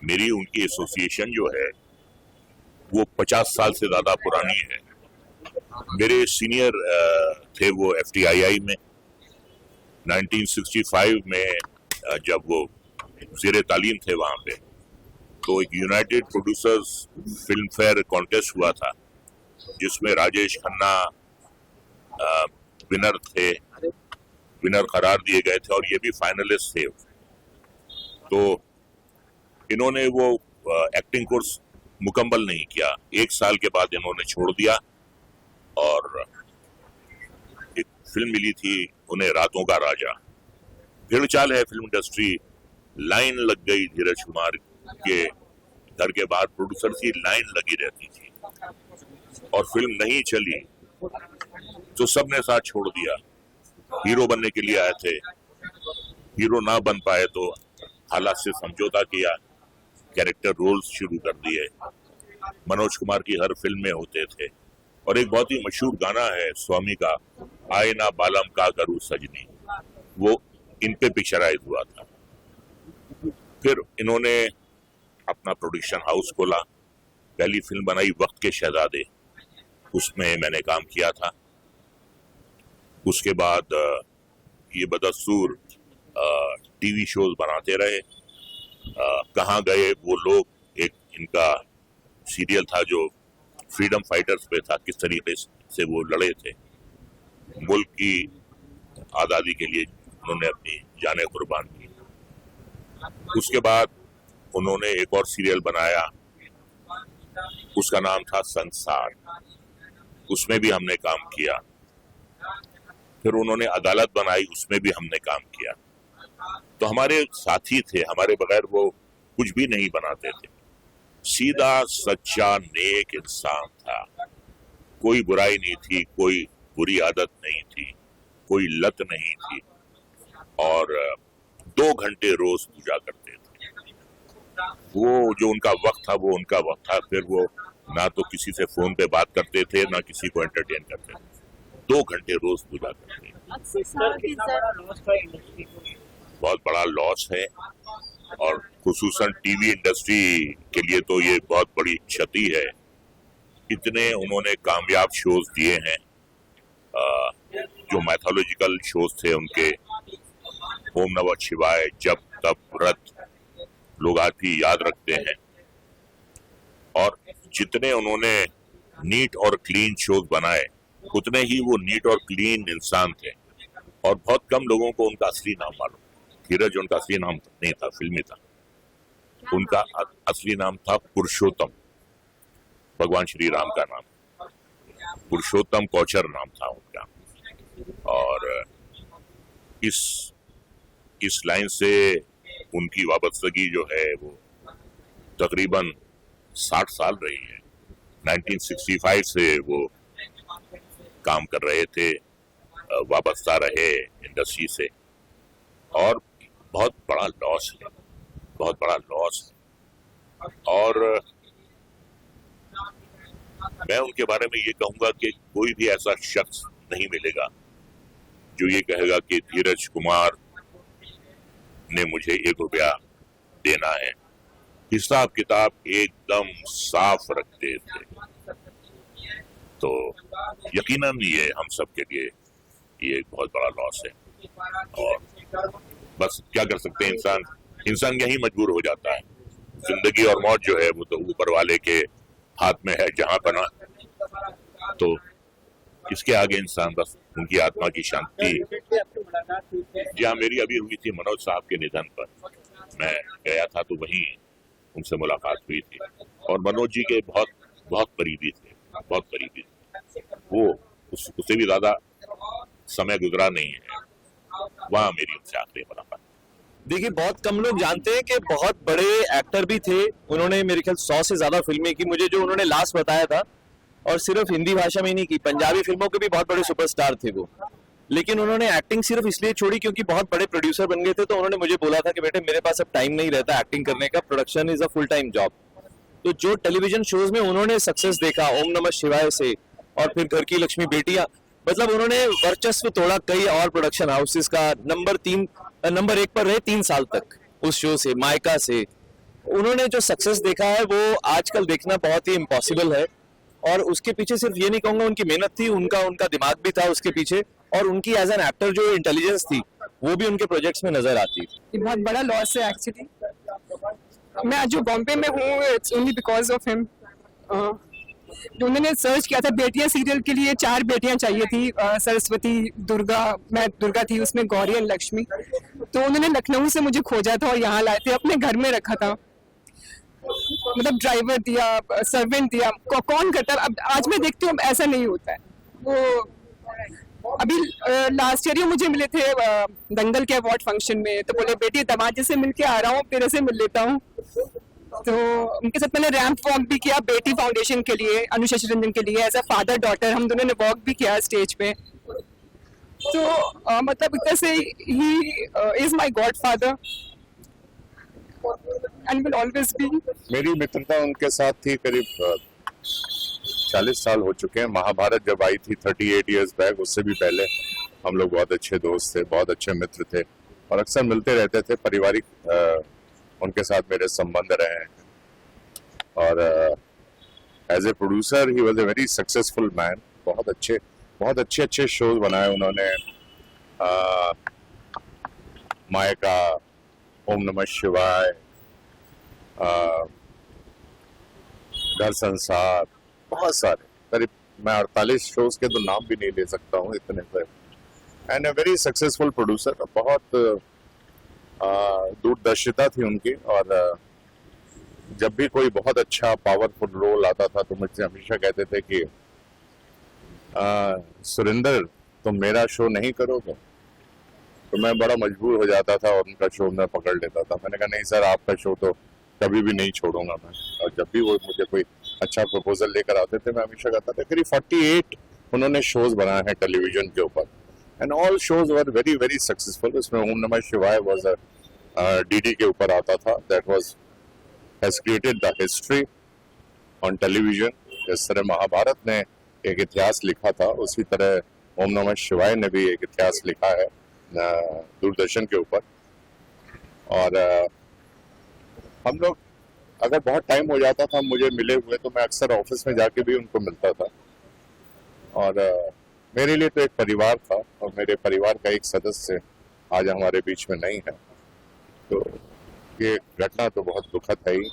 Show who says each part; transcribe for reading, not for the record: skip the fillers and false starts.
Speaker 1: मेरी उनकी एसोसिएशन जो है वो 50 साल से ज्यादा पुरानी है। मेरे सीनियर थे वो FTII में 1965 में जब वो ज़ेरे तालीम थे वहाँ पे, तो एक United producers film fair contest हुआ था जिसमें राजेश खन्ना विनर करार दिए गए थे और ये भी फाइनलिस्ट थे। तो इन्होंने वो एक्टिंग कोर्स मुकम्मल नहीं किया। 1 साल के बाद इन्होंने छोड़ दिया और एक फिल्म मिली थी उन्हें, रातों का राजा। भीड़ चाल है फिल्म इंडस्ट्री, लाइन लग गई धीरज कुमार के घर के बाहर, प्रोड्यूसर की लाइन लगी रहती थी और फिल्म नहीं चली तो सबने साथ छोड़ दिया। हीरो बनने के लिए आए थे, हीरो ना बन पाए तो हालात से समझौता किया, कैरेक्टर रोल्स शुरू कर दिए। मनोज कुमार की हर फिल्म में होते थे और एक बहुत ही मशहूर गाना है स्वामी का, आए ना बालम का करूं सजनी, वो इन पे पिक्चराइज हुआ था। फिर इन्होंने अपना प्रोडक्शन हाउस खोला, पहली फिल्म बनाई वक्त के शहजादे, उसमें मैंने काम किया था। उसके बाद ये बदस्तूर टीवी शोज बनाते रहे। कहाँ गए वो लोग, एक इनका सीरियल था जो फ्रीडम फाइटर्स पे था, किस तरीके से वो लड़े थे, मुल्क की आज़ादी के लिए उन्होंने अपनी जानें कुर्बान की। उसके बाद उन्होंने एक और सीरियल बनाया, उसका नाम था संसार, उसमें भी हमने काम किया। फिर उन्होंने अदालत बनाई, उसमें भी हमने काम किया। तो हमारे साथी थे, हमारे बगैर वो कुछ भी नहीं बनाते थे। सीधा सच्चा नेक इंसान था, कोई बुराई नहीं थी, कोई बुरी आदत नहीं थी, कोई लत नहीं थी और 2 घंटे रोज पूजा करते थे। वो जो उनका वक्त था वो उनका वक्त था। फिर वो ना तो किसी से फोन पे बात करते थे ना किसी को एंटरटेन करते थे, 2 घंटे रोज पूजा करते थे। बहुत बड़ा लॉस है और खुसूसन टीवी इंडस्ट्री के लिए तो ये बहुत बड़ी क्षति है। इतने उन्होंने कामयाब शोज दिए हैं, जो मैथोलॉजिकल शोज थे उनके, ओम नमः शिवाय, जब तप व्रत, लोग आज भी याद रखते हैं। और जितने उन्होंने नीट और क्लीन शोज बनाए उतने ही वो नीट और क्लीन इंसान थे और बहुत कम लोगों को उनका असली नाम मालूम। धीरज उनका असली नाम नहीं था, फिल्मी था। उनका असली नाम था पुरुषोत्तम, भगवान श्री राम का नाम, पुरुषोत्तम कौचर नाम था उनका। और इस लाइन से उनकी वाबस्तगी जो है वो तकरीबन 60 साल रही है। 1965 से वो काम कर रहे थे, वाबस्ता रहे इंडस्ट्री से और बहुत बड़ा लॉस है, बहुत बड़ा लॉस है। और मैं उनके बारे में ये कहूंगा कि कोई भी ऐसा शख्स नहीं मिलेगा जो ये कहेगा कि धीरज कुमार ने मुझे 1 रुपया देना है। हिसाब किताब एकदम साफ रखते थे। तो यकीनन ये हम सब के लिए ये एक बहुत बड़ा लॉस है और बस क्या कर सकते हैं, इंसान यही मजबूर हो जाता है। जिंदगी और मौत जो है वो तो ऊपर वाले के हाथ में है, जहां बना। तो इसके आगे इंसान बस उनकी आत्मा की शांति। जहाँ मेरी अभी हुई थी मनोज साहब के निधन पर, मैं गया था तो वहीं उनसे मुलाकात हुई थी, और मनोज जी के बहुत बहुत करीबी थे, बहुत करीबी थे वो। उससे भी ज्यादा समय गुजरा नहीं है, वहां मेरी उनसे आखिरी मुलाकात।
Speaker 2: देखिए, बहुत कम लोग जानते हैं कि बहुत बड़े एक्टर भी थे। उन्होंने मेरे ख्याल 100 से ज्यादा फिल्में की। मुझे जो उन्होंने लास्ट बताया था, और सिर्फ हिंदी भाषा में नहीं की, पंजाबी फिल्मों के भी बहुत बड़े सुपरस्टार थे वो। लेकिन उन्होंने एक्टिंग सिर्फ इसलिए छोड़ी क्योंकि बहुत बड़े प्रोड्यूसर बन गए थे। तो उन्होंने मुझे बोला था कि बेटे, मेरे पास अब टाइम नहीं रहता एक्टिंग करने का, production is a full time job. तो जो टेलीविजन शोज में उन्होंने सक्सेस देखा, ओम नमः शिवाय से, और फिर घर की लक्ष्मी बेटियां, मतलब उन्होंने वर्चस्व तोड़ा कई और प्रोडक्शन हाउसेस का। नंबर 1 पर रहे 3 साल तक उस शो से, मायका से। उन्होंने जो सक्सेस देखा है वो आजकल देखना बहुत ही इम्पॉसिबल है। और उसके पीछे सिर्फ ये नहीं कहूंगा उनकी मेहनत थी, उनका दिमाग भी था उसके पीछे, और उनकी एज एन एक्टर जो इंटेलिजेंस थी वो भी उनके प्रोजेक्ट्स में नजर आती थी।
Speaker 3: ये बहुत बड़ा लॉस है एक्चुअली। मैं आज जो बॉम्बे में हूँ, it's only because of him. जो उन्होंने सर्च किया था बेटियां सीरियल के लिए, 4 बेटियां चाहिए थी, सरस्वती, दुर्गा, मैं दुर्गा थी उसमें, गौरी और लक्ष्मी। तो उन्होंने लखनऊ से मुझे खोजा था और यहाँ लाए थे, अपने घर में रखा था। मतलब ड्राइवर दिया, सर्वेंट दिया, कौन करता। अब आज मैं देखती हूँ ऐसा नहीं होता है। वो अभी लास्ट ईयर ही मुझे मिले थे दंगल के अवार्ड फंक्शन में, तो बोले बेटी दमाजी से मिलके आ रहा हूँ, तेरे से मिल लेता हूँ। तो उनके साथ मैंने रैंप वॉक भी किया बेटी फाउंडेशन के लिए, अनुशेष रंजन के लिए, एज अ फादर डॉटर हम दोनों ने वॉक भी किया स्टेज पे। तो मतलब एक तरह से he is my God father and will always be.
Speaker 4: मेरी मित्रता उनके साथ थी करीब 40 साल हो चुके हैं। महाभारत जब आई थी 38 इयर्स बैक, उससे भी पहले हम लोग बहुत अच्छे दोस्त थे, बहुत अच्छे मित्र थे, और अक्सर मिलते रहते थे। पारिवारिक उनके साथ मेरे संबंध रहे हैं। और as a producer he was a very successful man. बहुत अच्छे शोज बनाए उन्होंने। मायका, ओम नमः शिवाय, घर संसार, बहुत सारे, करीब मैं 48 शोज के तो नाम भी नहीं ले सकता हूँ इतने पर। And A very successful producer. बहुत दूरदर्शिता थी उनकी, और जब भी कोई बहुत अच्छा पावरफुल रोल आता था तो मुझसे हमेशा कहते थे कि सुरेंद्र, तुम मेरा शो नहीं करोगे? तो मैं बड़ा मजबूर हो जाता था और उनका शो मैं पकड़ लेता था। मैंने कहा नहीं सर, आपका शो तो कभी भी नहीं छोड़ूंगा मैं। और जब भी वो मुझे कोई अच्छा प्रपोजल लेकर आते थे, मैं हमेशा कहता था। करीब 48 उन्होंने शोज बनाए हैं टेलीविजन के ऊपर, and all shows were very very successful. इसमें ओम नमः शिवाय वाज डीडी के ऊपर आता था, that was has created the history on television. जिस तरह महाभारत ने एक इतिहास लिखा था, उसी तरह ओम नमः शिवाय ने भी एक इतिहास लिखा है दूरदर्शन के ऊपर। और हम लोग अगर बहुत टाइम हो जाता था मुझे मिले हुए, तो मैं अक्सर ऑफिस में जाके भी उनको मिलता था। और मेरे लिए तो एक परिवार था, और मेरे परिवार का एक सदस्य आज हमारे बीच में नहीं है। तो ये घटना तो बहुत दुखद है ही।